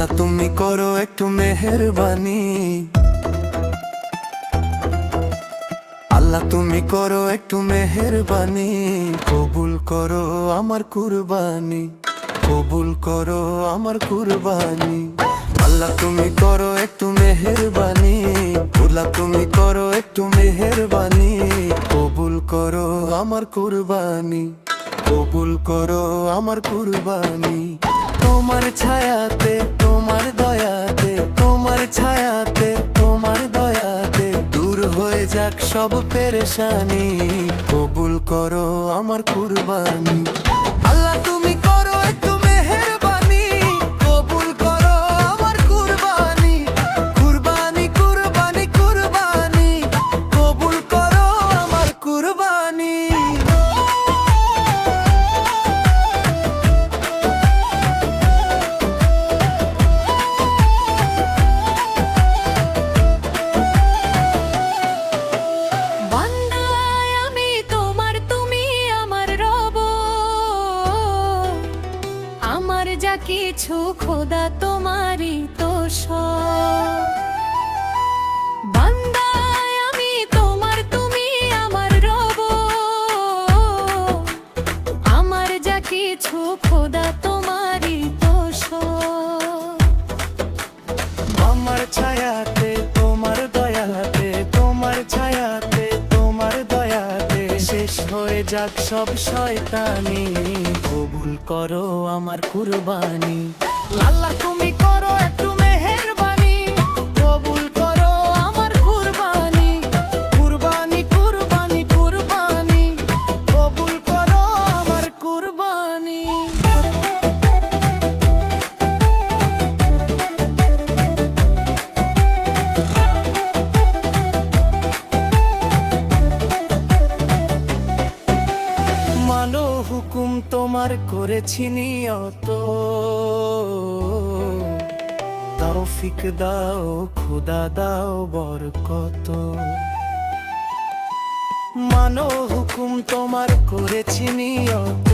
আল্লাহ তুমি করো একটু মেহেরবানি, আল্লাহ তুমি করো একটু মেহেরবানি, কবুল করো আমার কুরবানি, কবুল করো আমার কুরবানি। আল্লাহ তুমি করো একটু মেহেরবানি, আল্লাহ তুমি করো একটু মেহেরবানি, কবুল করো আমার কুরবানি, কবুল করো আমার কুরবানি। তোমার ছায়াতে তোমার দয়াতে, তোমার ছায়াতে তোমার দয়াতে দূর হয়ে যাক সব পেরেশানি, কবুল করো আমার কুরবানি। আল্লাহ তুমি করো একটু মেহেরবানি, কবুল করো আমার কুরবানি, কুরবানি কুরবানি কুরবানি, কবুল করো আমার কুরবানি। যা কিছু খোদা তোমারই তো সব, বান্দায় আমি তোমার, তুমি আমার রব। আমার যা কিছু খোদা তোমারই তো সব। আমার ছায়াতে তোমার দয়াতে, তোমার ছায়াতে তোমার দয়াতে শেষ হয়ে যাক সব শয়তানি, কবুল করো আমার কুরবানি। আল্লাহ তুমি করো একটু মেহেরবানি, কবুল করো আমার কুরবানি, কুরবানি কুরবানি কুরবানি, কবুল করো আমার কুরবানি। মানো হুকুম তোমার করেছি নিয়ত, তৌফিক দাও খোদা দাও বরকত। মানো হুকুম তোমার করেছি নিয়ত,